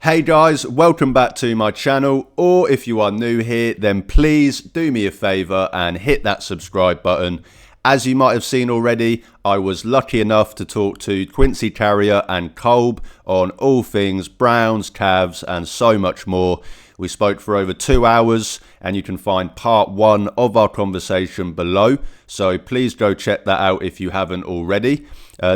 Hey guys, welcome back to my channel, or if you are new here, then please do me a favour and hit that subscribe button. As you might have seen already, I was lucky enough to talk to Quincy and Colb on all things Browns, Cavs and so much more. We spoke for over 2 hours and you can find part 1 of our conversation below, so please go check that out if you haven't already.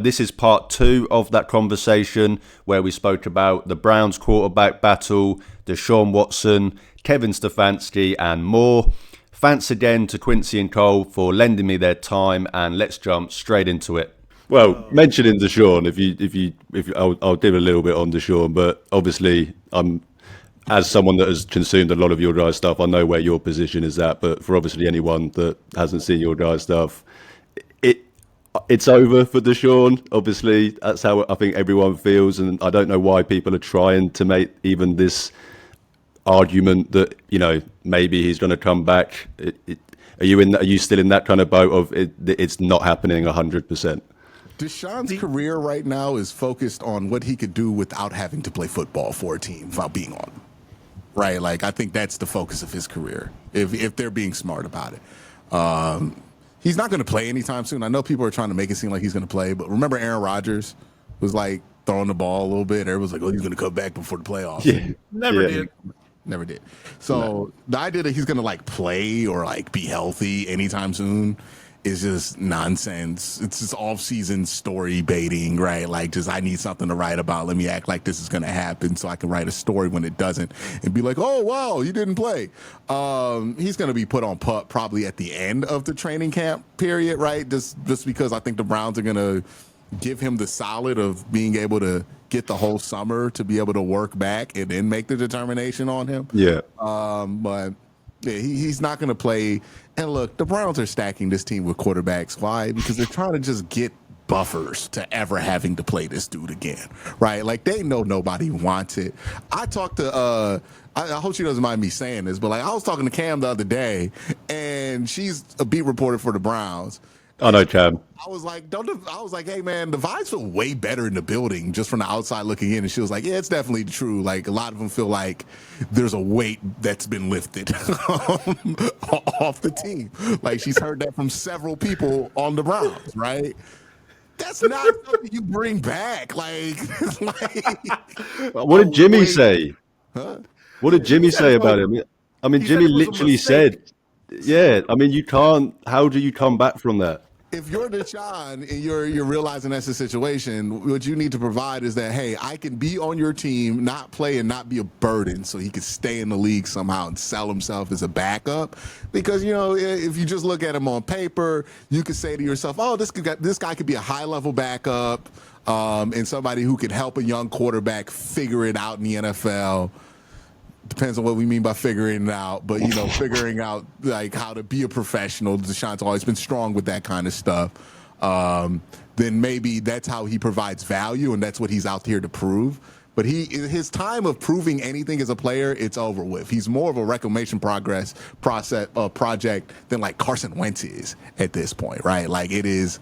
This is part 2 of that conversation where we spoke about the Browns quarterback battle, Deshaun Watson, Kevin Stefanski and more. Thanks again to Quincy and Cole for lending me their time, and let's jump straight into it. Well, mentioning Deshaun, I'll give a little bit on Deshaun, but obviously as someone that has consumed a lot of your guys' stuff, I know where your position is at, but for obviously anyone that hasn't seen your guys' stuff, it's over for Deshaun. Obviously, that's how I think everyone feels, and I don't know why people are trying to make even this argument that, you know, maybe he's going to come back. Are you still in that kind of boat of it's not happening 100%? Deshaun's career right now is focused on what he could do without having to play football for a team, without being on them. Right? Like, I think that's the focus of his career, if they're being smart about it. He's not going to play anytime soon. I know people are trying to make it seem like he's going to play, but remember Aaron Rodgers was like throwing the ball a little bit. Everyone's like, oh, he's going to come back before the playoffs. Yeah. Never did. So the idea that he's going to like play or like be healthy anytime soon is just nonsense. It's just off-season story baiting, right? Like, just I need something to write about. Let me act like this is going to happen so I can write a story when it doesn't and be like, oh, wow, you didn't play. He's going to be put on pup probably at the end of the training camp period, right? Just because I think the Browns are going to give him the solid of being able to get the whole summer to be able to work back and then make the determination on him. Yeah. But yeah, he's not going to play. And look, the Browns are stacking this team with quarterbacks. Why? Because they're trying to just get buffers to ever having to play this dude again, right? Like, they know nobody wants it. I talked to, I hope she doesn't mind me saying this, but like, I was talking to Cam the other day, and she's a beat reporter for the Browns. I know, Cam. I was like, hey man, the vibes feel way better in the building just from the outside looking in. And she was like, yeah, it's definitely true. Like, a lot of them feel like there's a weight that's been lifted off the team. Like, she's heard that from several people on the Browns, right? That's not something you bring back. Like what did Jimmy say? Huh? What did Jimmy say about him? I mean, Jimmy literally said, yeah, I mean, how do you come back from that? If you're Deshaun and you're realizing that's the situation, what you need to provide is that, hey, I can be on your team, not play and not be a burden, so he can stay in the league somehow and sell himself as a backup. Because, you know, if you just look at him on paper, you could say to yourself, oh, this guy could be a high-level backup and somebody who could help a young quarterback figure it out in the NFL. Depends on what we mean by figuring it out, but, you know, figuring out like how to be a professional. Deshaun's always been strong with that kind of stuff. Then maybe that's how he provides value, and that's what he's out here to prove. But his time of proving anything as a player, it's over with. He's more of a reclamation project than like Carson Wentz is at this point, right? Like, it's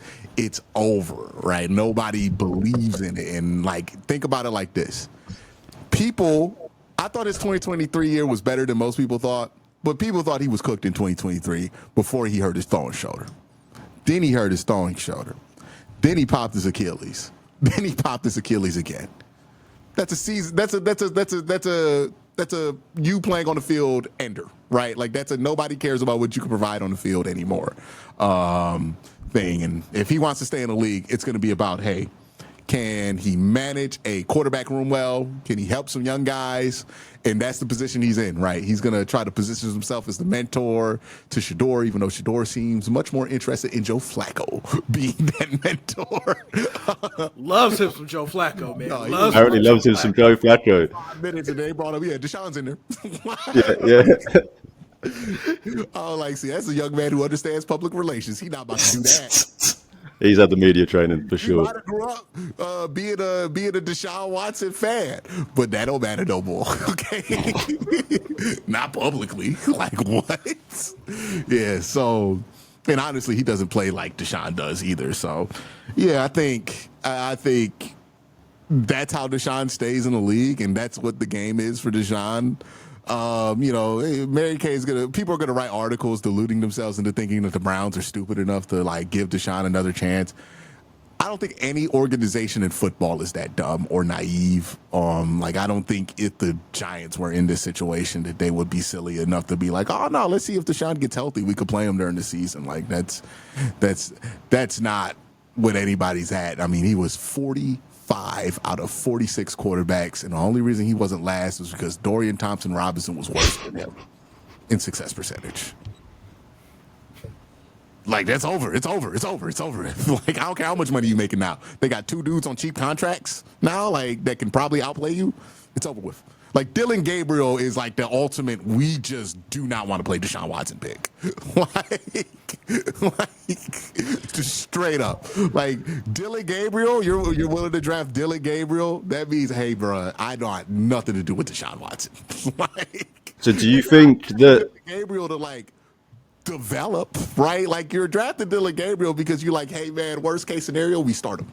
over, right? Nobody believes in it. And like, think about it like this. I thought his 2023 year was better than most people thought, but people thought he was cooked in 2023 before he hurt his throwing shoulder. Then he hurt his throwing shoulder. Then he popped his Achilles. Then he popped his Achilles again. That's a season. That's a you playing on the field ender, right? Like, that's a nobody cares about what you can provide on the field anymore thing. And if he wants to stay in the league, it's going to be about, hey, can he manage a quarterback room well? Can he help some young guys? And that's the position he's in, right? He's going to try to position himself as the mentor to Shador, even though Shador seems much more interested in Joe Flacco being that mentor. Loves him some Joe Flacco, man. Apparently loves him some Joe Flacco. 5 minutes and they brought up, yeah, Deshaun's in there. Oh, like, see, that's a young man who understands public relations. He's not about to do that. He's had the media training for sure. He might have grew up being a Deshaun Watson fan, but that don't matter no more. Okay, not publicly. Like, what? Yeah. So, and honestly, he doesn't play like Deshaun does either. So, yeah, I think that's how Deshaun stays in the league, and that's what the game is for Deshaun. Mary Kay people are gonna write articles deluding themselves into thinking that the Browns are stupid enough to like give Deshaun another chance. I don't think any organization in football is that dumb or naive. I don't think if the Giants were in this situation that they would be silly enough to be like, oh no, let's see if Deshaun gets healthy. We could play him during the season. Like that's not what anybody's at. I mean, he was 45 out of 46 quarterbacks, and the only reason he wasn't last was because Dorian Thompson-Robinson was worse than him in success percentage. Like, that's over. It's over. Like, I don't care how much money you're making now. They got two dudes on cheap contracts now, like, that can probably outplay you. It's over with. Like, Dylan Gabriel is like the ultimate, we just do not want to play Deshaun Watson pick. Just straight up. Like, Dylan Gabriel, you're willing to draft Dylan Gabriel? That means, hey, bro, I don't have nothing to do with Deshaun Watson. So do you think that Gabriel to, like, develop, right? Like, you're drafting Dylan Gabriel because you're like, hey, man, worst case scenario, we start him.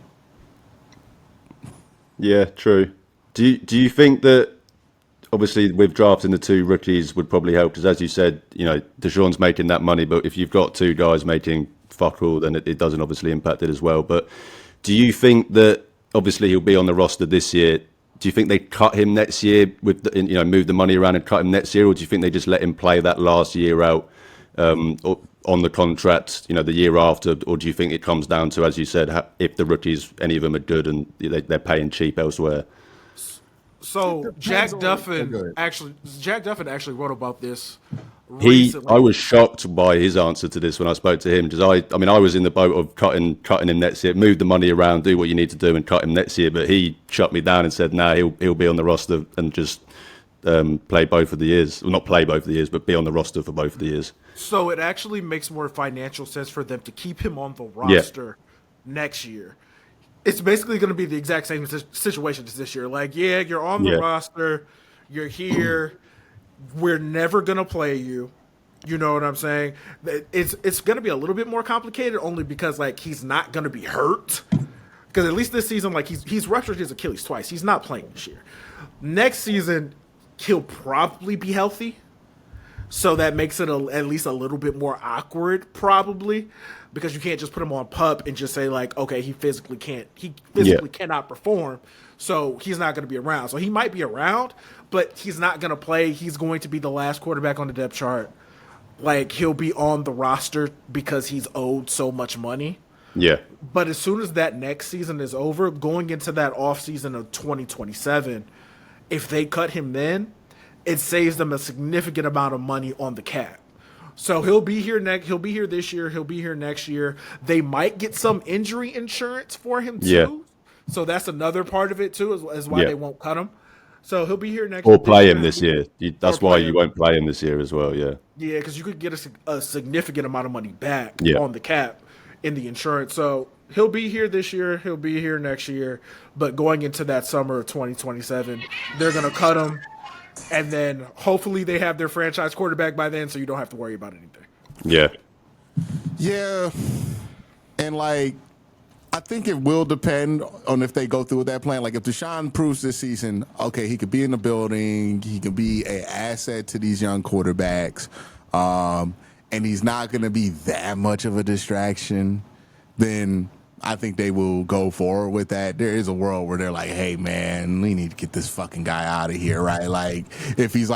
Yeah, true. Do you think that obviously with drafting the two rookies would probably help? Because as you said, Deshaun's making that money, but if you've got two guys making fuck all, then it doesn't obviously impact it as well. But do you think that obviously he'll be on the roster this year? Do you think they cut him next year with move the money around and cut him next year, or do you think they just let him play that last year out on the contract, the year after, or do you think it comes down to, as you said, if the rookies, any of them are good and they're paying cheap elsewhere? So Jack Duffin actually wrote about this recently. I was shocked by his answer to this when I spoke to him, because I was in the boat of cutting him next year, move the money around, do what you need to do, and cut him next year. But he shut me down and said, "Nah, he'll be on the roster and just play both of the years. Well, not play both of the years, but be on the roster for both of the years." So it actually makes more financial sense for them to keep him on the roster next year. It's basically going to be the exact same situation as this year. Like, yeah, you're on the roster, you're here, we're never going to play you. You know what I'm saying? It's going to be a little bit more complicated only because, like, he's not going to be hurt. Because at least this season, like, he's ruptured his Achilles twice. He's not playing this year. Next season, he'll probably be healthy. So that makes it at least a little bit more awkward, probably, because you can't just put him on PUP and just say, like, okay, he physically cannot perform, so he's not going to be around. So he might be around, but he's not going to play. He's going to be the last quarterback on the depth chart. Like, he'll be on the roster because he's owed so much money. Yeah. But as soon as that next season is over, going into that offseason of 2027, if they cut him then, it saves them a significant amount of money on the cap. So he'll be here He'll be here this year. He'll be here next year. They might get some injury insurance for him too. Yeah. So that's another part of it too, is why they won't cut him. So he'll be here next year. Or play him this year. That's why you won't play him this year as well. Yeah. Yeah, because you could get a significant amount of money back on the cap in the insurance. So he'll be here this year. He'll be here next year. But going into that summer of 2027, they're going to cut him. And then hopefully they have their franchise quarterback by then, so you don't have to worry about anything. Yeah. Yeah. And, like, I think it will depend on if they go through with that plan. Like, if Deshaun proves this season, okay, he could be in the building, he could be an asset to these young quarterbacks, and he's not going to be that much of a distraction, then I think they will go forward with that. There is a world where they're like, hey, man, we need to get this fucking guy out of here, right? Like, if he's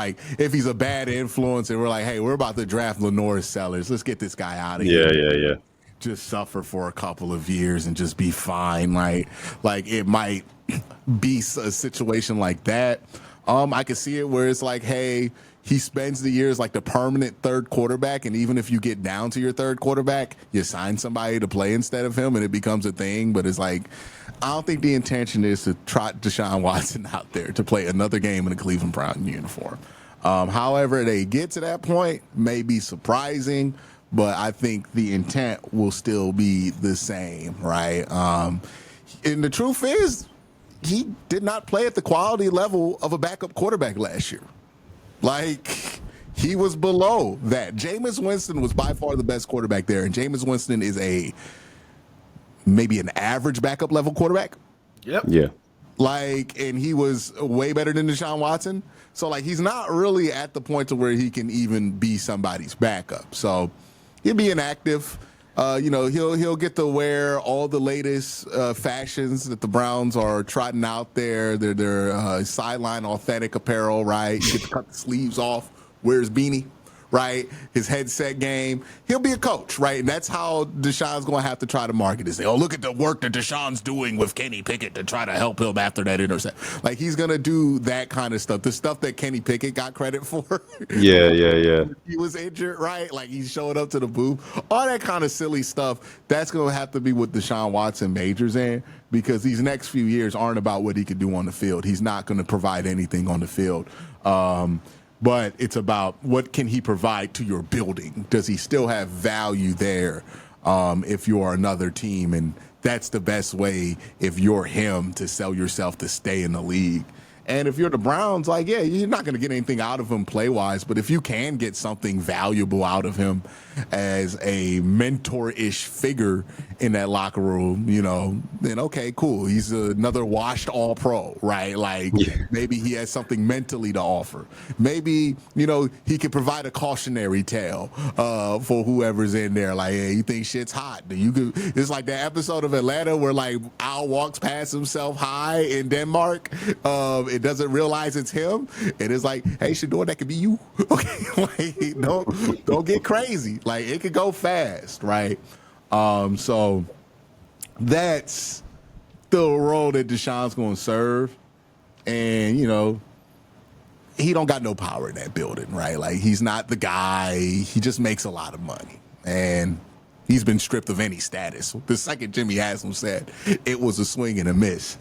a bad influence and we're like, hey, we're about to draft Lenore Sellers, let's get this guy out of here. Yeah. Just suffer for a couple of years and just be fine. Like it might be a situation like that. I could see it where it's like, hey, he spends the years like the permanent third quarterback, and even if you get down to your third quarterback, you sign somebody to play instead of him, and it becomes a thing. But it's like, I don't think the intention is to trot Deshaun Watson out there to play another game in a Cleveland Brown uniform. However they get to that point may be surprising, but I think the intent will still be the same, right? And the truth is, he did not play at the quality level of a backup quarterback last year. Like, he was below that. Jameis Winston was by far the best quarterback there, and Jameis Winston is maybe an average backup level quarterback. Yep. Yeah. and he was way better than Deshaun Watson. So like he's not really at the point to where he can even be somebody's backup. So he'll be inactive. He'll get to wear all the latest fashions that the Browns are trotting out there. Their sideline authentic apparel, right? You get to cut the sleeves off, wear his beanie, right? His headset game. He'll be a coach, right? And that's how Deshaun's going to have to try to market it. Say, oh, look at the work that Deshaun's doing with Kenny Pickett to try to help him after that interception. Like, he's going to do that kind of stuff. The stuff that Kenny Pickett got credit for. Yeah. He was injured, right? Like, he showed up to the booth. All that kind of silly stuff, that's going to have to be what Deshaun Watson majors in, because these next few years aren't about what he could do on the field. He's not going to provide anything on the field. But it's about what can he provide to your building? Does he still have value there if you're another team? And that's the best way, if you're him, to sell yourself to stay in the league. And if you're the Browns, like, yeah, you're not going to get anything out of him play-wise, but if you can get something valuable out of him as a mentor-ish figure in that locker room, then okay, cool. He's another washed all-pro, right? Like, maybe he has something mentally to offer. Maybe, he could provide a cautionary tale for whoever's in there. Like, hey, you think shit's hot. It's like that episode of Atlanta where, like, Al walks past himself high in Denmark. It doesn't realize it's him. And it's like, hey, Shador, that could be you. Okay, like, don't get crazy. Like, it could go fast, right? So that's the role that Deshaun's going to serve. And, he don't got no power in that building, right? Like, he's not the guy. He just makes a lot of money. And he's been stripped of any status. The second Jimmy Haslam said it was a swing and a miss,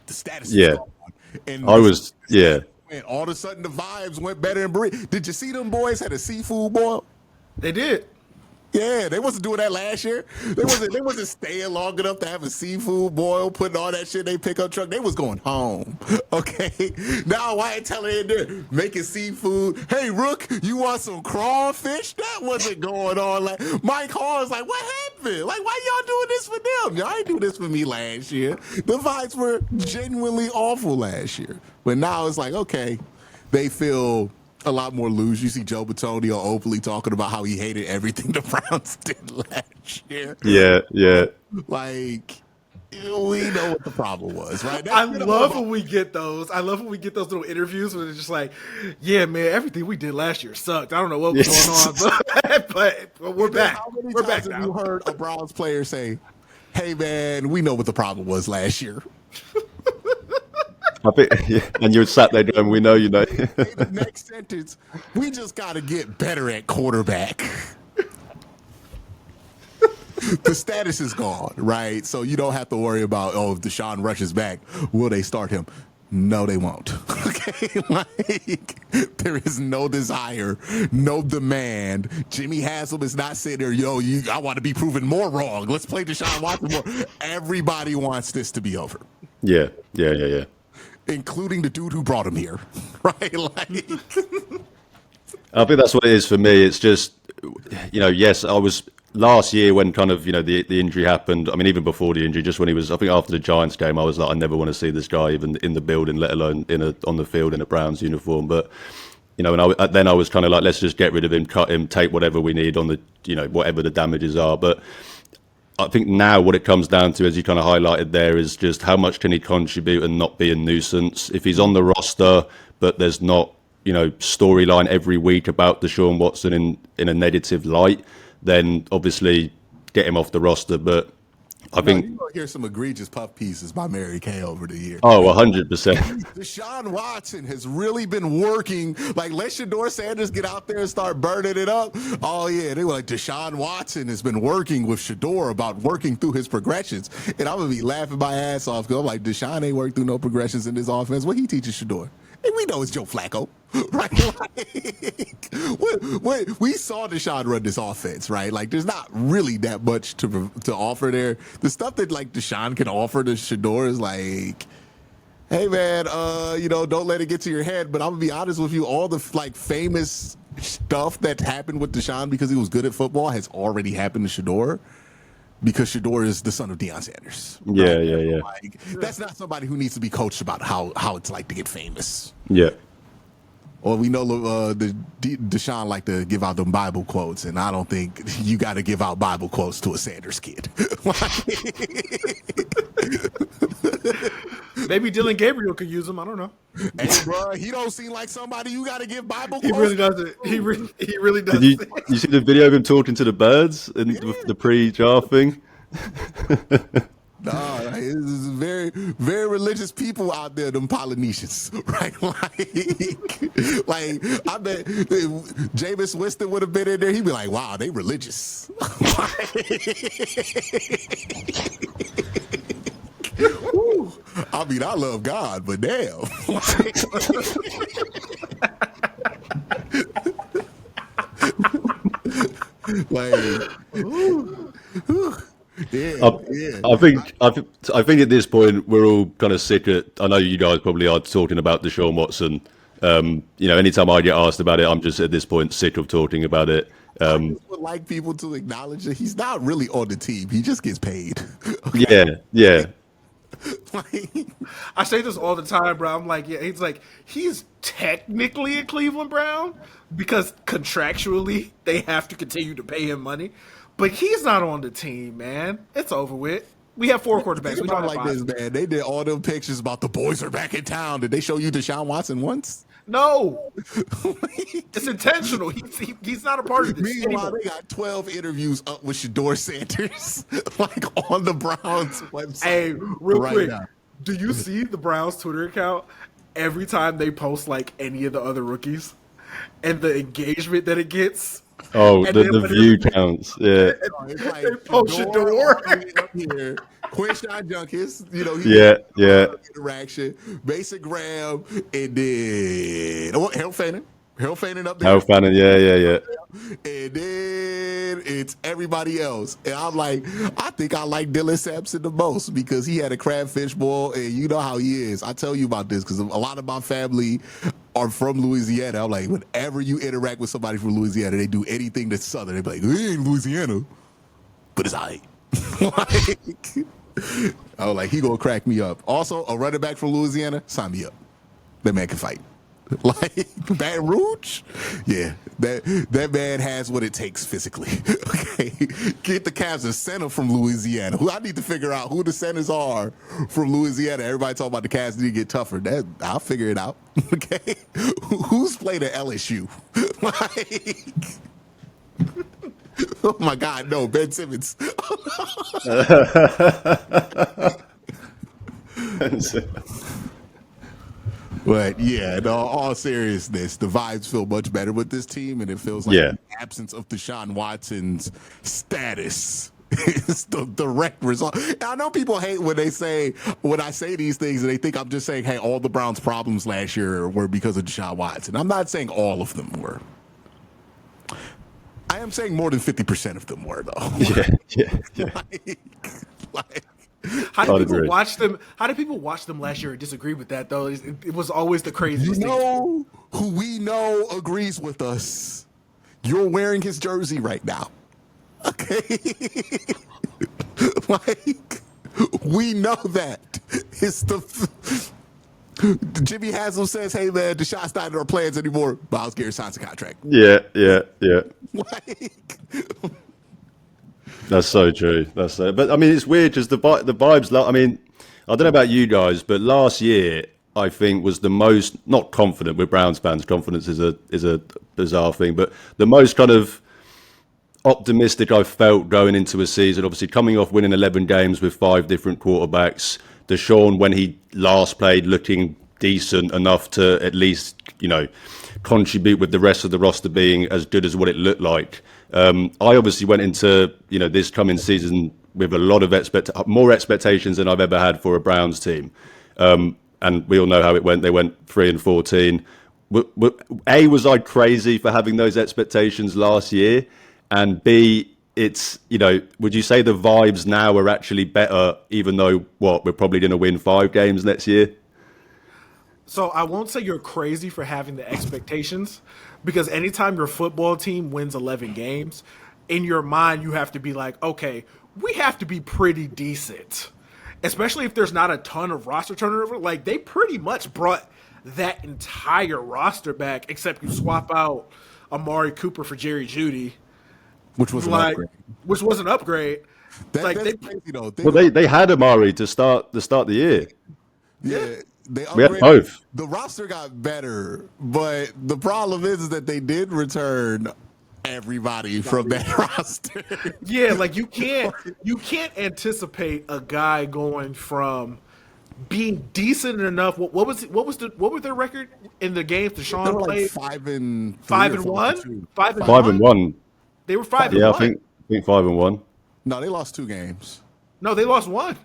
the status is gone. And all of a sudden the vibes went better and breathe. Did you see them boys had a seafood boil? They did. Yeah, they wasn't doing that last year. They wasn't staying long enough to have a seafood boil, putting all that shit in their pickup truck. They was going home. Okay. Now Wyatt Teller in there making seafood. Hey, Rook, you want some crawfish? That wasn't going on. Like, Mike Hall's like, what happened? Like, why y'all doing this for them? Y'all ain't do this for me last year. The vibes were genuinely awful last year. But now it's like, okay, they feel a lot more loose. You see Joe Bitonio openly talking about how he hated everything the Browns did last year. Yeah. Like, we know what the problem was, right? I love when we get those. I love when we get those little interviews where it's just like, yeah, man, everything we did last year sucked. I don't know what was going on, but we're back. How many we're times back have now. you heard a Browns player say, hey, man, we know what the problem was last year? I think, and you sat there going, we know, The next sentence, we just got to get better at quarterback. The status is gone, right? So you don't have to worry about, if Deshaun rushes back, will they start him? No, they won't. Okay, like, there is no desire, no demand. Jimmy Haslam is not sitting there, I want to be proven more wrong. Let's play Deshaun Watson more. Everybody wants this to be over. Yeah. Including the dude who brought him here, right? Like, I think that's what it is for me. It's just, yes, I was last year when kind of, the injury happened. I mean, even before the injury, just when he was, I think after the Giants game, I was like, I never want to see this guy even in the building, let alone on the field in a Browns uniform. But, and then I was kind of like, let's just get rid of him, cut him, take whatever we need on the, whatever the damages are. But I think now what it comes down to, as you kind of highlighted there, is just how much can he contribute and not be a nuisance. If he's on the roster, but there's not, storyline every week about Deshaun Watson in a negative light, then obviously get him off the roster. But I think you're going to hear some egregious puff pieces by Mary Kay over the years. Oh, 100%. Deshaun Watson has really been working. Like, let Shador Sanders get out there and start burning it up. Oh, yeah. They were like, Deshaun Watson has been working with Shador about working through his progressions. And I'm going to be laughing my ass off because I'm like, Deshaun ain't worked through no progressions in this offense. What he teaches Shador? And we know it's Joe Flacco, right? Like, we saw Deshaun run this offense, right? Like, there's not really that much to offer there. The stuff that, like, Deshaun can offer to Shador is like, hey, man, don't let it get to your head. But I'm going to be honest with you, all the, like, famous stuff that happened with Deshaun because he was good at football has already happened to Shador. Because Shador is the son of Deion Sanders. Yeah, right? yeah. Like, that's not somebody who needs to be coached about how it's like to get famous. Yeah. Or we know Deshaun like to give out them Bible quotes, and I don't think you got to give out Bible quotes to a Sanders kid. Maybe Dylan Gabriel could use them. I don't know. Hey, bro, he don't seem like somebody you got to give Bible He quotes. really doesn't. He really doesn't. Did you see the video of him talking to the birds in the pre-draft thing? Nah, it's very, very religious people out there, them Polynesians, right? Like I bet Jameis Winston would have been in there. He'd be like, "Wow, they religious." I mean, I love God, but damn. Yeah. I think at this point we're all kind of sick at. I know you guys probably are talking about Deshaun Watson. Anytime I get asked about it, I'm just at this point sick of talking about it. I just would like people to acknowledge that he's not really on the team. He just gets paid. Okay? Yeah. I say this all the time, bro. I'm like, he's technically a Cleveland Brown because contractually they have to continue to pay him money, but he's not on the team, man. It's over with. We have 4 quarterbacks. We don't have 5. This, man. They did all them pictures about the boys are back in town. Did they show you Deshaun Watson once? No, it's intentional. He's not a part of this. Meanwhile, they got 12 interviews up with Shador Sanders, like on the Browns website. Hey, real quick, now. do you see the Browns Twitter account every time they post like any of the other rookies and the engagement that it gets? Oh, the view counts. Yeah. It's like They post Shador. Here. Quincy Junkies, interaction, Mason Graham, and then Harold Fanning up there. Harold Fanning, yeah. And then it's everybody else. And I'm like, I think I like Dylan Sampson the most because he had a crabfish boil, and you know how he is. I tell you about this because a lot of my family are from Louisiana. I'm like, whenever you interact with somebody from Louisiana, they do anything that's Southern. They be like, we ain't Louisiana, but it's all right. I was like, he gonna crack me up. Also, a running back from Louisiana, sign me up. That man can fight. Like Baton Rouge, yeah, that man has what it takes physically. Okay, get the Cavs a center from Louisiana. I need to figure out who the centers are from Louisiana. Everybody talking about the Cavs need to get tougher. I'll figure it out. Okay, who's played at LSU? Like. Oh my God, no, Ben Simmons. But yeah, in all seriousness, the vibes feel much better with this team, and it feels like the absence of Deshaun Watson's status is the direct result. And I know people hate when I say these things, and they think I'm just saying, hey, all the Browns' problems last year were because of Deshaun Watson. I'm not saying all of them were. I am saying more than 50% of them were, though. Yeah. How did people watch them? How did people watch them last year and disagree with that, though? It was always the craziest thing. You know who we know agrees with us? You're wearing his jersey right now. Okay? Like, we know that. It's Jimmy Haslam says, hey, man, Deshaun's not in our plans anymore. Myles Garrett signs a contract. Yeah. Like, That's so true. But I mean, it's weird because the vibes. I mean, I don't know about you guys, but last year I think was the most not confident. With Browns fans, confidence is a bizarre thing, but the most kind of optimistic I felt going into a season. Obviously, coming off winning 11 games with 5 different quarterbacks. Deshaun, when he last played, looking decent enough to at least contribute with the rest of the roster being as good as what it looked like. I obviously went into this coming season with a lot of more expectations than I've ever had for a Browns team, and we all know how it went. They went 3-14. A, was I crazy for having those expectations last year, and B, it's would you say the vibes now are actually better, even though we're probably going to win 5 games next year? So I won't say you're crazy for having the expectations, because anytime your football team wins 11 games, in your mind you have to be like, okay, we have to be pretty decent, especially if there's not a ton of roster turnover. Like, they pretty much brought that entire roster back, except you swap out Amari Cooper for Jerry Jeudy, which was an upgrade. Which was an upgrade. That's crazy though. They had Amari to start the year. Yeah. We had both. The roster got better, but the problem is that they did return everybody from that roster. Yeah, like you can't anticipate a guy going from being decent enough. What was their record in the games Deshaun played? 5-1. 5-1. They were 5-1. Yeah, I think 5-1. No, they lost 2 games. No, they lost 1.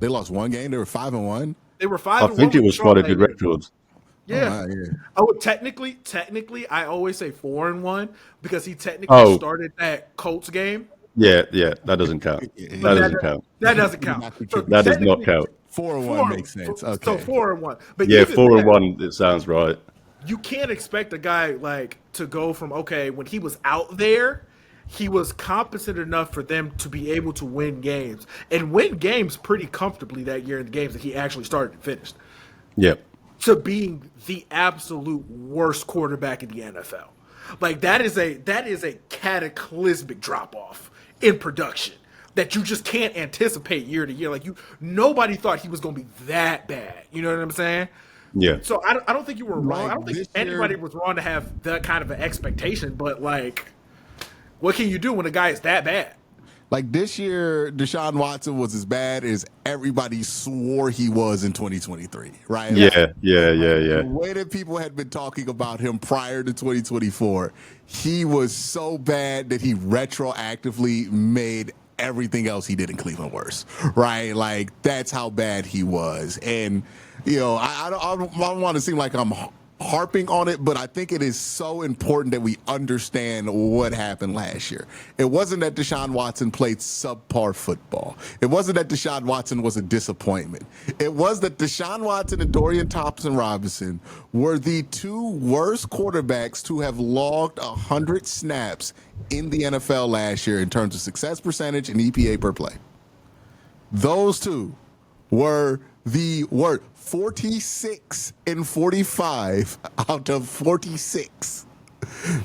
They lost 1 game. They were 5-1. They were 5-1. I think it was quite a good record. Yeah. Oh, technically, I always say 4-1 because he technically started that Colts game. Yeah, that doesn't count. That doesn't count. That doesn't count. So that does not count. 4-1 makes sense. Okay. So 4-1. But yeah, 4-1. It sounds right. You can't expect a guy like to go from when he was out there, he was competent enough for them to be able to win games and win games pretty comfortably that year in the games that he actually started and finished. Yep. To being the absolute worst quarterback in the NFL. Like that is a cataclysmic drop off in production that you just can't anticipate year to year. Like nobody thought he was going to be that bad. You know what I'm saying? Yeah. So I don't think you were wrong. I don't think anybody was wrong to have that kind of an expectation. But like, what can you do when a guy is that bad? Like this year, Deshaun Watson was as bad as everybody swore he was in 2023, right? Yeah. The way that people had been talking about him prior to 2024, he was so bad that he retroactively made everything else he did in Cleveland worse, right? Like that's how bad he was. And, I don't want to seem like I'm harping on it, but I think it is so important that we understand what happened last year. It wasn't that Deshaun Watson played subpar football. It wasn't that Deshaun Watson was a disappointment. It was that Deshaun Watson and Dorian Thompson-Robinson were the 2 worst quarterbacks to have logged 100 snaps in the NFL last year in terms of success percentage and EPA per play. Those 2 were 46 and 45 out of 46.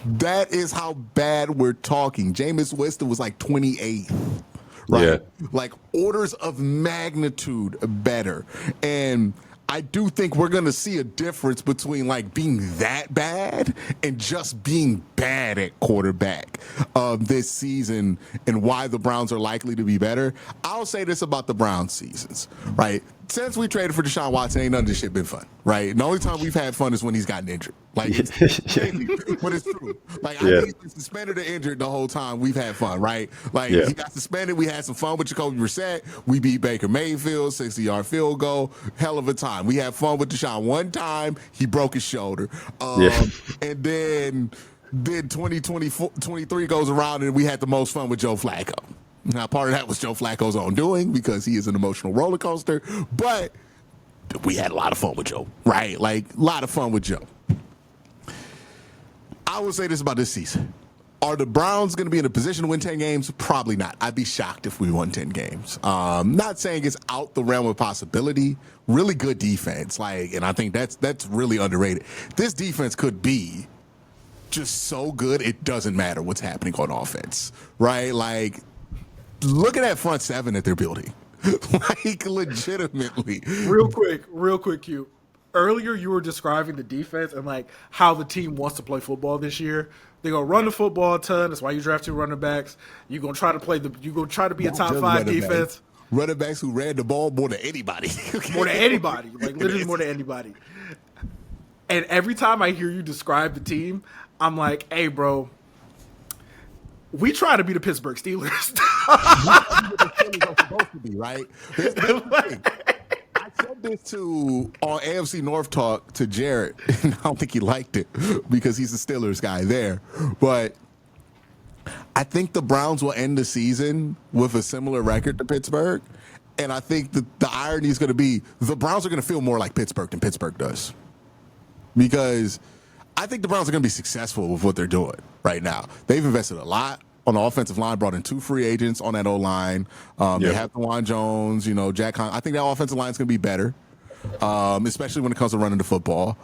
That is how bad we're talking. Jameis Winston was like 28th, right? Yeah. Like orders of magnitude better. And I do think we're going to see a difference between like being that bad and just being bad at quarterback this season and why the Browns are likely to be better. I'll say this about the Browns seasons, right? Since we traded for Deshaun Watson, ain't none of this shit been fun, right? The only time we've had fun is when he's gotten injured. Like, but it's true. Like, I think he's been suspended or injured the whole time. We've had fun, right? Like, he got suspended. We had some fun with Jacoby Brissett. We beat Baker Mayfield, 60-yard field goal. Hell of a time. We had fun with Deshaun one time. He broke his shoulder. And then 2023 goes around and we had the most fun with Joe Flacco. Now, part of that was Joe Flacco's own doing because he is an emotional roller coaster, but we had a lot of fun with Joe, right? Like, a lot of fun with Joe. I will say this about this season. Are the Browns going to be in a position to win 10 games? Probably not. I'd be shocked if we won 10 games. Not saying it's out the realm of possibility. Really good defense. And I think that's really underrated. This defense could be just so good, it doesn't matter what's happening on offense, right? Like, look at that front 7 that they're building. Like, legitimately. Real quick, Q. Earlier, you were describing the defense and, like, how the team wants to play football this year. They're going to run the football a ton. That's why you draft 2 running backs. You're going to try to be a top 5 defense. Running backs who ran the ball more than anybody. More than anybody. Like, literally more than anybody. And every time I hear you describe the team, I'm like, hey, bro, we try to be the Pittsburgh Steelers. Supposed to be, right? I said this on AFC North Talk to Jared, and I don't think he liked it because he's a Steelers guy there. But I think the Browns will end the season with a similar record to Pittsburgh. And I think the irony is going to be the Browns are going to feel more like Pittsburgh than Pittsburgh does. Because I think the Browns are going to be successful with what they're doing right now. They've invested a lot. on the offensive line, brought in 2 free agents on that O-line. They have DeJuan Jones, Jack Hunt. I think that offensive line is going to be better, especially when it comes to running the football.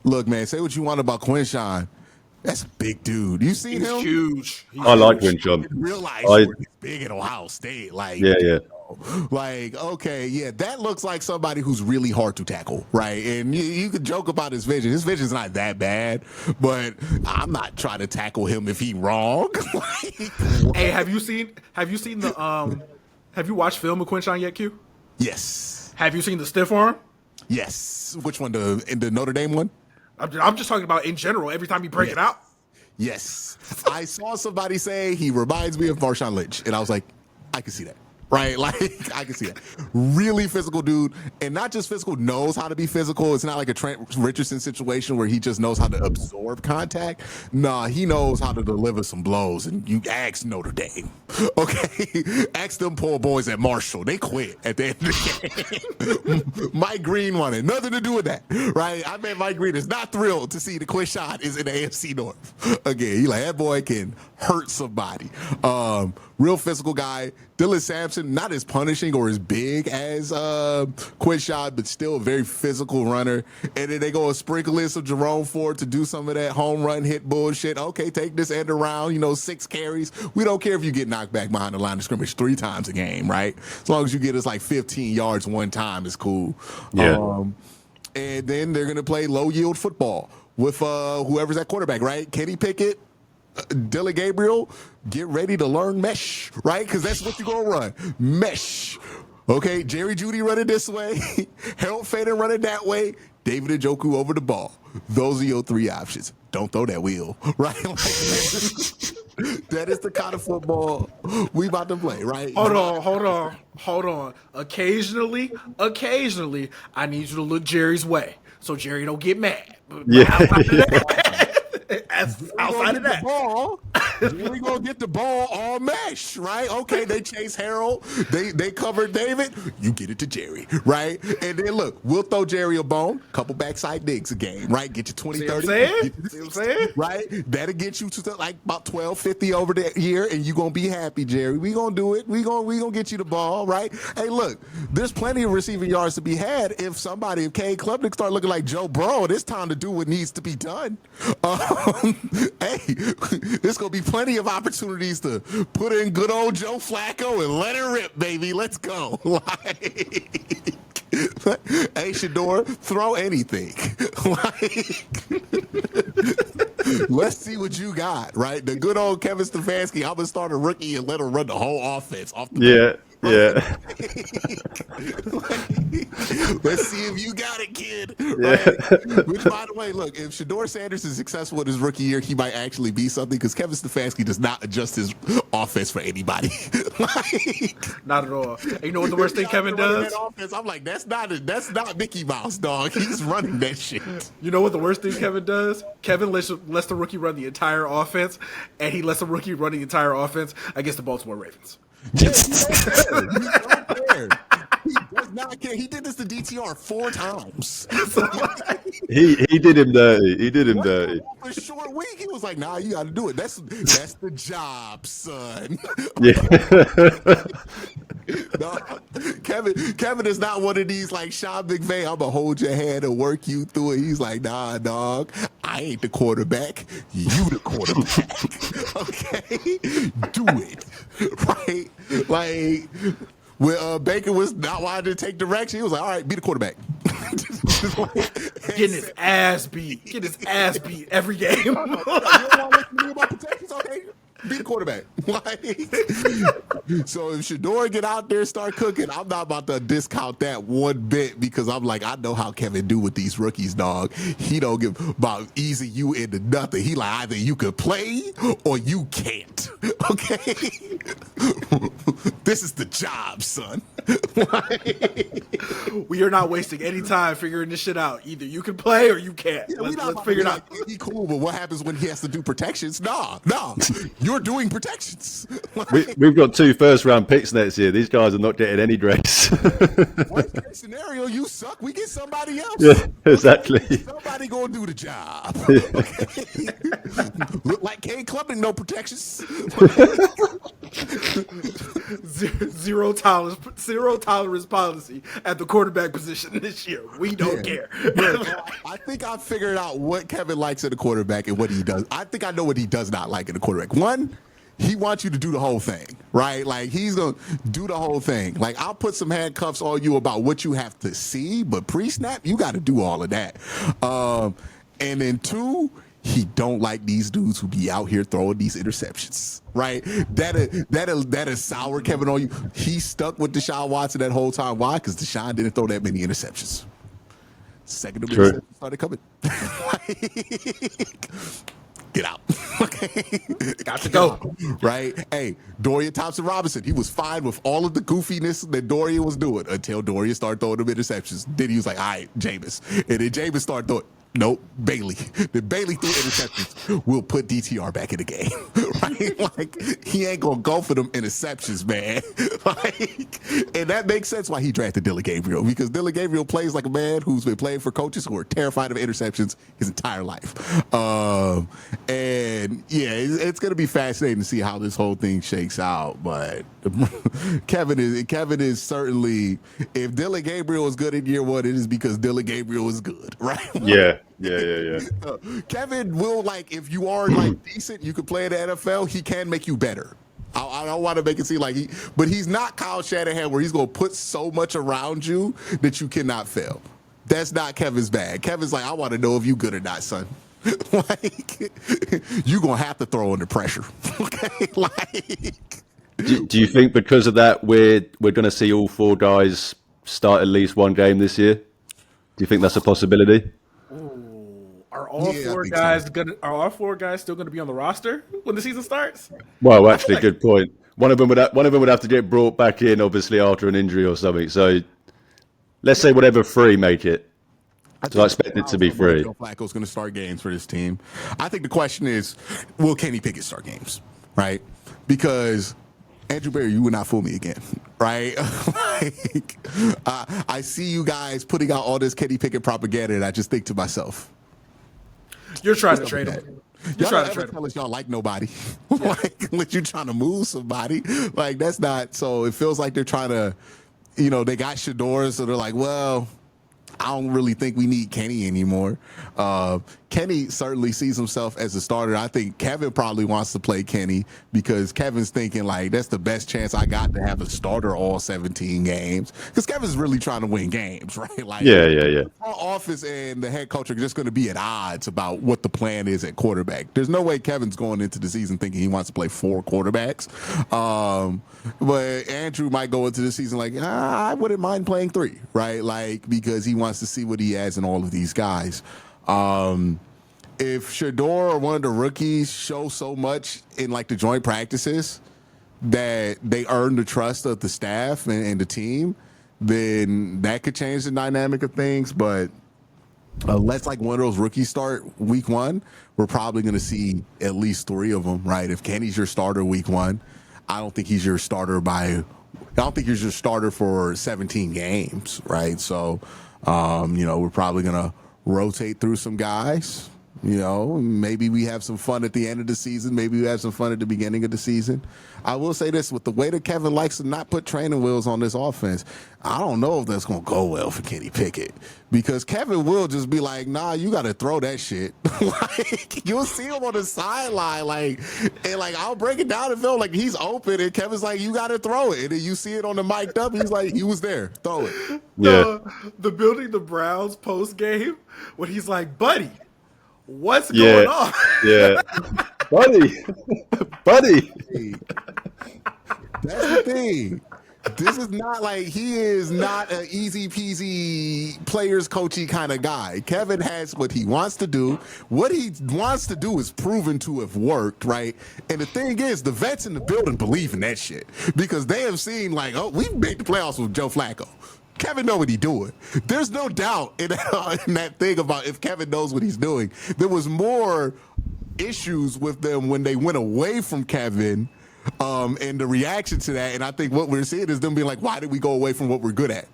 Look, man, say what you want about Quincy. That's a big dude. You seen him? Huge. I like Quincy. Realize he's big at Ohio State. Like, like, okay, yeah, that looks like somebody who's really hard to tackle, right? And you could joke about his vision. His vision's not that bad, but I'm not trying to tackle him if he's wrong. Hey, have you watched film of Quincy yet, Q? Yes. Have you seen the stiff arm? Yes. Which one? The Notre Dame one? I'm just talking about in general. Every time you break it out. Yes. I saw somebody say he reminds me of Marshawn Lynch, and I was like, I can see that. Right? Like, I can see that. Really physical dude. And not just physical, knows how to be physical. It's not like a Trent Richardson situation where he just knows how to absorb contact. Nah, he knows how to deliver some blows. And you ask Notre Dame. Okay? Ask them poor boys at Marshall. They quit at the end of the game. Mike Green wanted nothing to do with that. Right? I bet Mike Green is not thrilled to see the quick shot is in the AFC North. Again, he like, that boy can hurt somebody. Real physical guy. Dylan Sampson, not as punishing or as big as Quinshot, but still a very physical runner. And then they go and sprinkle in some Jerome Ford to do some of that home run hit bullshit. Okay, take this end around, 6 carries. We don't care if you get knocked back behind the line of scrimmage 3 times a game, right? As long as you get us like 15 yards one time, it's cool. Yeah. And then they're going to play low yield football with whoever's at quarterback, right? Kenny Pickett, Dylan Gabriel, get ready to learn mesh, right? Because that's what you're going to run. Mesh. Okay, Jerry Jeudy running this way. Harold Faden running that way. David Njoku over the ball. Those are your 3 options. Don't throw that wheel, right? Like, that is the kind of football we about to play, right? Hold on. Occasionally, I need you to look Jerry's way so Jerry don't get mad. Outside of that, we gonna get the ball all mesh, right? Okay, they chase Harold, they cover David. You get it to Jerry, right? And then look, we'll throw Jerry a bone, couple backside digs a game, right? Get you 20, 30. See what I'm saying? Right? That'll get you to like about 1250 over the year, and you gonna be happy, Jerry. We gonna do it. We gonna get you the ball, right? Hey, look, there's plenty of receiving yards to be had if Cade Klubnik start looking like Joe Burrow. It's time to do what needs to be done. Hey, there's going to be plenty of opportunities to put in good old Joe Flacco and let it rip, baby. Let's go. Hey, Shador, throw anything. Let's see what you got, right? The good old Kevin Stefanski, I'm going to start a rookie and let him run the whole offense off the Yeah. Let's see if you got it, kid. Right? Which, by the way, look, if Shador Sanders is successful in his rookie year, he might actually be something because Kevin Stefanski does not adjust his offense for anybody. Not at all. And you know what the worst thing Kevin does? I'm like, that's not Mickey Mouse, dog. He's running that shit. You know what the worst thing Kevin does? Kevin lets the rookie run the entire offense, and he lets the rookie run the entire offense against the Baltimore Ravens. He don't care. He does not care. He did this to DTR 4 times. He did him dirty. For a short week, he was like, "Nah, you got to do it. That's the job, son." Yeah. No, Kevin is not one of these like Sean McVay. I'm gonna hold your hand and work you through it. He's like, "Nah, dog, I ain't the quarterback. You the quarterback. Okay, do it right." Like when Baker was not wanting to take direction, he was like, "All right, be the quarterback." Getting his ass beat every game. You don't want to listen to me about protections, okay? Be the quarterback. So if Shador get out there and start cooking, I'm not about to discount that one bit because I'm like, I know how Kevin do with these rookies, dog. He don't give about easy you into nothing. He like either you could play or you can't. Okay? This is the job, son. We are not wasting any time figuring this shit out. Either you can play or you can't. Yeah, let's figure it out. He cool, but what happens when he has to do protections? Nah. You're you're doing protections. We've got 2 first-round picks next year. These guys are not getting any grace. Worst case scenario, you suck. We get somebody else. Yeah, exactly. Somebody gonna do the job. Look like Kane Clubbing, no protections. Zero tolerance policy at the quarterback position this year. We don't care. I think I figured out what Kevin likes in a quarterback and what he does. I think I know what he does not like in a quarterback. One, he wants you to do the whole thing, right? Like, he's going to do the whole thing. Like, I'll put some handcuffs on you about what you have to see, but pre-snap, you got to do all of that. And then 2, he don't like these dudes who be out here throwing these interceptions, right? That is sour Kevin on you. He stuck with Deshaun Watson that whole time. Why? Because Deshaun didn't throw that many interceptions. Second interception started coming. Get out. Okay. Got to go. Right? Hey, Dorian Thompson-Robinson, he was fine with all of the goofiness that Dorian was doing until Dorian started throwing them interceptions. Then he was like, all right, Jameis. And then Jameis started throwing. Nope, Bailey. The Bailey threw interceptions. We'll put DTR back in the game. Right? Like, he ain't going to go for them interceptions, man. Like, and that makes sense why he drafted Dylan Gabriel, because Dylan Gabriel plays like a man who's been playing for coaches who are terrified of interceptions his entire life. And yeah, it's going to be fascinating to see how this whole thing shakes out. But Kevin is certainly, if Dylan Gabriel is good in year 1, it is because Dylan Gabriel is good, right? Yeah. Kevin will, like, if you are like decent, you can play in the NFL. He can make you better. I don't want to make it seem like but he's not Kyle Shanahan where he's going to put so much around you that you cannot fail. That's not Kevin's bag. Kevin's like, I want to know if you good or not, son. Like, you gonna have to throw under pressure. Okay, like. Do you think because of that we're going to see all 4 guys start at least one game this year? Do you think that's a possibility? Are all 4 guys still gonna be on the roster when the season starts? Well, actually, good point. One of them would have to get brought back in, obviously, after an injury or something. So let's say whatever 3 make it. So I expect it to be 3. Joe Flacco's going to start games for this team. I think the question is, will Kenny Pickett start games, right? Because Andrew Berry, you would not fool me again, right? Like, I see you guys putting out all this Kenny Pickett propaganda, and I just think to myself, you're trying to trade him. You're trying to tell us y'all like nobody. Like, unless you're trying to move somebody. Like, that's not. So it feels like they're trying to, they got Shador, so they're like, well, I don't really think we need Kenny anymore. Kenny certainly sees himself as a starter. I think Kevin probably wants to play Kenny because Kevin's thinking, like, that's the best chance I got to have a starter all 17 games. Because Kevin's really trying to win games, right? Like, yeah. The front office and the head coach are just going to be at odds about what the plan is at quarterback. There's no way Kevin's going into the season thinking he wants to play 4 quarterbacks. But Andrew might go into the season like, I wouldn't mind playing 3, right? Like, because he wants to see what he has in all of these guys. If Shador or one of the rookies show so much in, like, the joint practices that they earn the trust of the staff and the team, then that could change the dynamic of things. But unless, like, one of those rookies start week 1, we're probably going to see at least 3 of them, right? If Kenny's your starter week 1, I don't think he's your starter for 17 games, right? So, we're probably going to rotate through some guys. Maybe we have some fun at the end of the season. Maybe we have some fun at the beginning of the season. I will say this, with the way that Kevin likes to not put training wheels on this offense, I don't know if that's going to go well for Kenny Pickett, because Kevin will just be like, nah, you got to throw that shit. Like, you'll see him on the sideline, and I'll break it down and feel like he's open, and Kevin's like, you got to throw it. And then you see it on the mic'd up, he's like, he was there, throw it. Yeah. The building the Browns post game when he's like, buddy, what's going on? Yeah. buddy. That's the thing. This is not like, he is not an easy peasy players coachy kind of guy. Kevin has what he wants to do. What he wants to do is proven to have worked, right? And the thing is, the vets in the building believe in that shit because they have seen, like, oh, we've made the playoffs with Joe Flacco. Kevin know what he's doing. There's no doubt in that thing about if Kevin knows what he's doing. There was more issues with them when they went away from Kevin, and the reaction to that. And I think what we're seeing is them being like, why did we go away from what we're good at?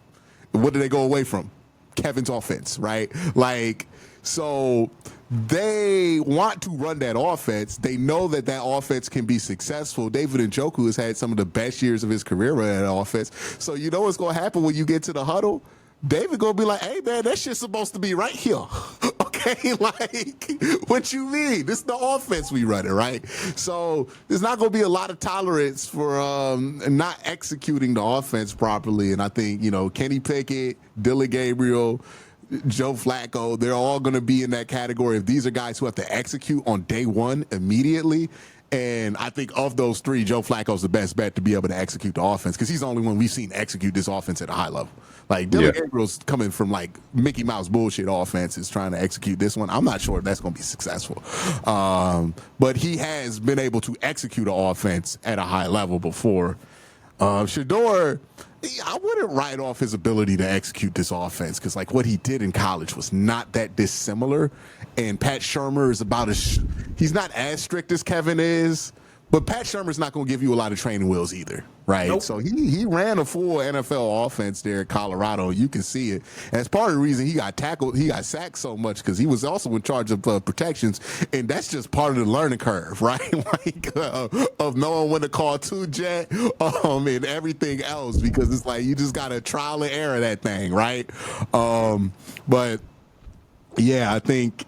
What did they go away from? Kevin's offense, right? Like, so they want to run that offense. They know that that offense can be successful. David Njoku has had some of the best years of his career running that offense. So you know what's going to happen when you get to the huddle? David going to be like, hey, man, that shit's supposed to be right here. Okay, like, what you mean? This is the offense we running, right? So there's not going to be a lot of tolerance for not executing the offense properly. And I think, you know, Kenny Pickett, Dylan Gabriel, Joe Flacco, they're all going to be in that category of these are guys who have to execute on day one immediately. And I think of those three, Joe Flacco's the best bet to be able to execute the offense because he's the only one we've seen execute this offense at a high level. Like, Dylan Gabriel's coming from, like, Mickey Mouse bullshit offenses trying to execute this one. I'm not sure if that's going to be successful. But he has been able to execute an offense at a high level before. Shador, I wouldn't write off his ability to execute this offense because, like, what he did in college was not that dissimilar. And Pat Shurmur is about he's not as strict as Kevin is, but Pat Shurmur's not going to give you a lot of training wheels either, right? Nope. So he ran a full NFL offense there at Colorado. You can see it. And that's part of the reason he got sacked so much because he was also in charge of protections, and that's just part of the learning curve, right? Like of knowing when to call two jet and everything else because it's like you just got to trial and error that thing, right? But yeah, I think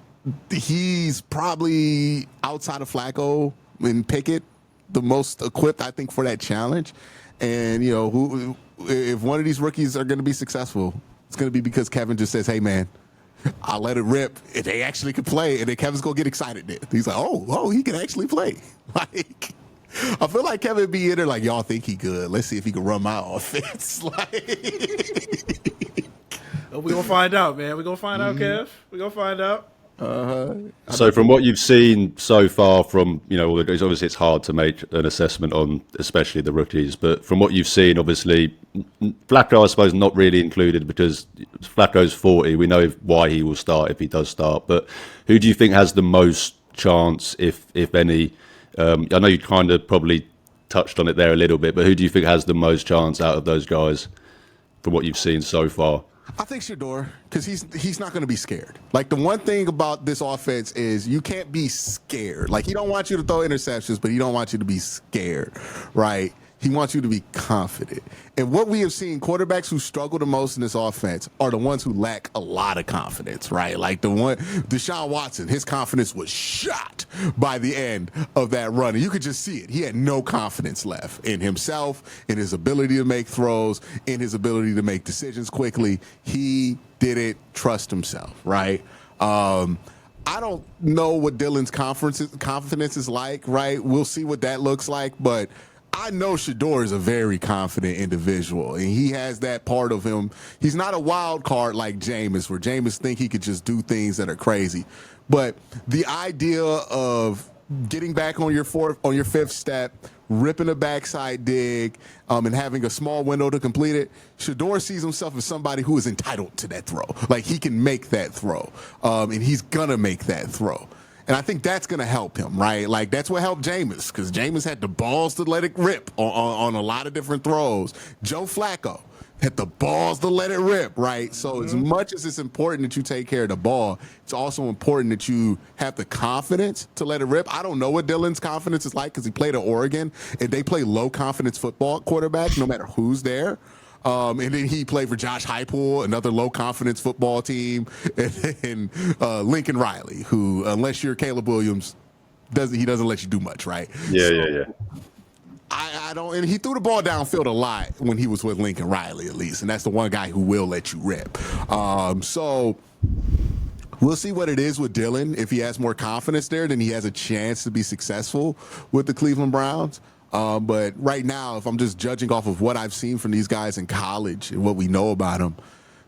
he's probably outside of Flacco and Pickett the most equipped, I think, for that challenge. And, you know, if one of these rookies are going to be successful, it's going to be because Kevin just says, hey, man, I'll let it rip. If they actually can play, and then Kevin's going to get excited then. He's like, oh, he can actually play. Like, I feel like Kevin be in there like, y'all think he good. Let's see if he can run my offense. Like, we're going to find out, man. We're going to find out, Kev. We're going to find out. So from what you've seen so far from, you know, obviously it's hard to make an assessment on especially the rookies, but from what you've seen, obviously Flacco I suppose not really included because Flacco's 40. We know why he will start if he does start, but who do you think has the most chance, if any? I know you kind of probably touched on it there a little bit, but who do you think has the most chance out of those guys from what you've seen so far? I think Shador, because he's not going to be scared. Like, the one thing about this offense is you can't be scared. Like, he don't want you to throw interceptions, but he don't want you to be scared, right? He wants you to be confident. And what we have seen, quarterbacks who struggle the most in this offense are the ones who lack a lot of confidence, right? Like Deshaun Watson, his confidence was shot by the end of that run. And you could just see it. He had no confidence left in himself, in his ability to make throws, in his ability to make decisions quickly. He didn't trust himself, right? I don't know what Dylan's confidence is like, right? We'll see what that looks like, but I know Shador is a very confident individual, and he has that part of him. He's not a wild card like Jameis, where Jameis think he could just do things that are crazy. But the idea of getting back on your fifth step, ripping a backside dig, and having a small window to complete it, Shador sees himself as somebody who is entitled to that throw. Like, he can make that throw, and he's gonna make that throw. And I think that's going to help him, right? Like, that's what helped Jameis, because Jameis had the balls to let it rip on a lot of different throws. Joe Flacco had the balls to let it rip, right? So as much as it's important that you take care of the ball, it's also important that you have the confidence to let it rip. I don't know what Dylan's confidence is like because he played at Oregon, and they play low-confidence football quarterback no matter who's there. And then he played for Josh Heupel, another low-confidence football team, and Lincoln Riley, who, unless you're Caleb Williams, doesn't let you do much, right? Yeah. I don't, and he threw the ball downfield a lot when he was with Lincoln Riley, at least, and that's the one guy who will let you rip. So we'll see what it is with Dylan. If he has more confidence there, then he has a chance to be successful with the Cleveland Browns. But right now, if I'm just judging off of what I've seen from these guys in college and what we know about them,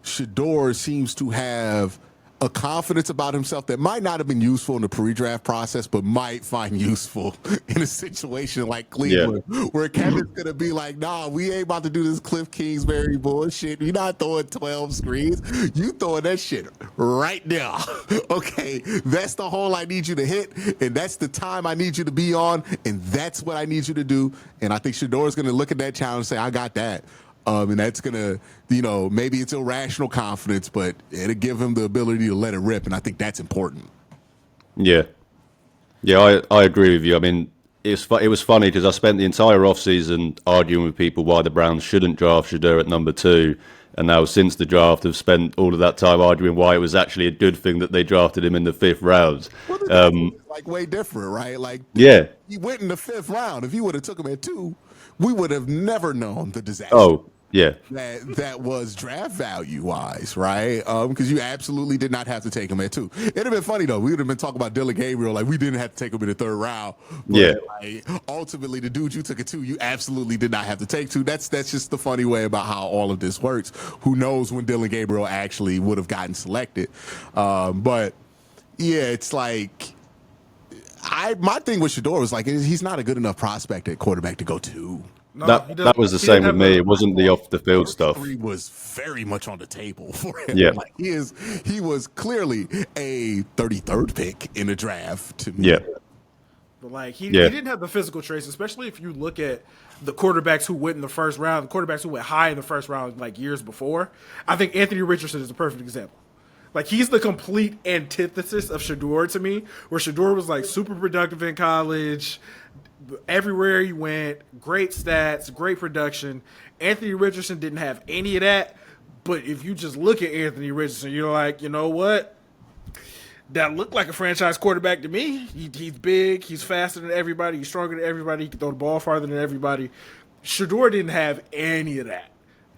Shador seems to have a confidence about himself that might not have been useful in the pre-draft process, but might find useful in a situation like Cleveland, where Kevin's going to be like, nah, we ain't about to do this Cliff Kingsbury bullshit. You're not throwing 12 screens. You throwing that shit right now. Okay, that's the hole I need you to hit, and that's the time I need you to be on, and that's what I need you to do. And I think Shador's going to look at that challenge and say, I got that. And that's going to, maybe it's irrational confidence, but it'll give him the ability to let it rip. And I think that's important. Yeah. Yeah, I agree with you. I mean, it was funny because I spent the entire offseason arguing with people why the Browns shouldn't draft Shador at number 2. And now since the draft, I've spent all of that time arguing why it was actually a good thing that they drafted him in the 5th round. Well, like way different, right? Like, yeah, he went in the 5th round. If you would have took him at 2, we would have never known the disaster. Oh, yeah. That was draft value wise, right? Because you absolutely did not have to take him at 2. It'd have been funny though. We would have been talking about Dylan Gabriel like we didn't have to take him in the 3rd round. But, yeah. Like, ultimately, the dude you took at 2, you absolutely did not have to take 2. That's just the funny way about how all of this works. Who knows when Dylan Gabriel actually would have gotten selected? But yeah, it's like my thing with Shador was like he's not a good enough prospect at quarterback to go 2. No, that was the same with me. It wasn't the off the field stuff. He was very much on the table for him. Yeah, like he was clearly a 33rd pick in the draft to me. Yeah, but like he didn't have the physical traits, especially if you look at the quarterbacks who went in the 1st round, the quarterbacks who went high in the 1st round like years before. I think Anthony Richardson is a perfect example. Like, he's the complete antithesis of Shador to me, where Shador was like super productive in college. Everywhere he went, great stats, great production. Anthony Richardson didn't have any of that, but if you just look at Anthony Richardson, you're like, you know what? That looked like a franchise quarterback to me. He's big, he's faster than everybody, he's stronger than everybody, he can throw the ball farther than everybody. Shador didn't have any of that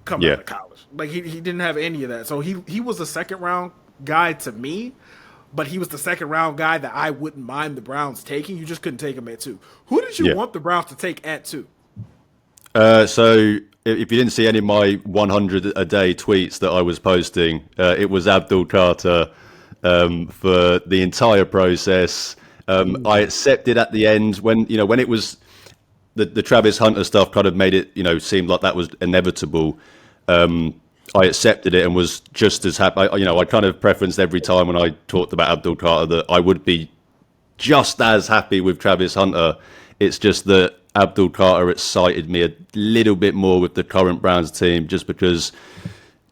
coming out of college. Like, he didn't have any of that. So he was a 2nd round guy to me, but he was the 2nd round guy that I wouldn't mind the Browns taking. You just couldn't take him at 2. Who did you want the Browns to take at 2? So if you didn't see any of my 100 a day tweets that I was posting, it was Abdul Carter for the entire process. I accepted at the end when it was the Travis Hunter stuff kind of made it seem like that was inevitable. I accepted it and was just as happy. I kind of preferenced every time when I talked about Abdul Carter that I would be just as happy with Travis Hunter. It's just that Abdul Carter excited me a little bit more with the current Browns team, just because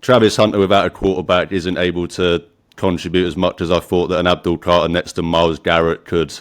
Travis Hunter without a quarterback isn't able to contribute as much as I thought that an Abdul Carter next to Myles Garrett could.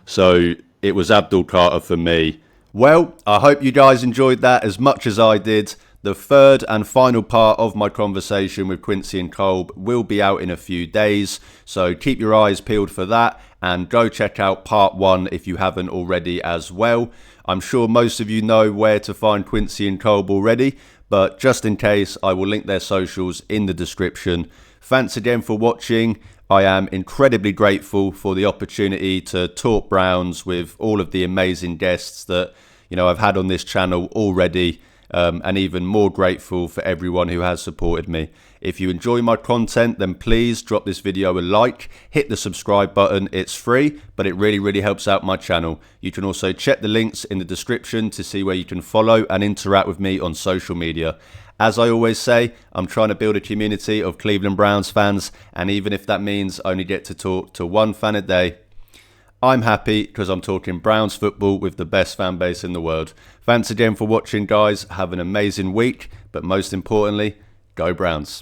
So it was Abdul Carter for me. Well, I hope you guys enjoyed that as much as I did. The 3rd and final part of my conversation with Quincy and Colb will be out in a few days, so keep your eyes peeled for that and go check out part 1 if you haven't already as well. I'm sure most of you know where to find Quincy and Colb already, but just in case, I will link their socials in the description. Thanks again for watching. I am incredibly grateful for the opportunity to talk Browns with all of the amazing guests that I've had on this channel already. And even more grateful for everyone who has supported me. If you enjoy my content, then please drop this video a like, hit the subscribe button. It's free, but it really, really helps out my channel. You can also check the links in the description to see where you can follow and interact with me on social media. As I always say, I'm trying to build a community of Cleveland Browns fans, and even if that means I only get to talk to one fan a day, I'm happy because I'm talking Browns football with the best fan base in the world. Thanks again for watching, guys. Have an amazing week, but most importantly, go Browns.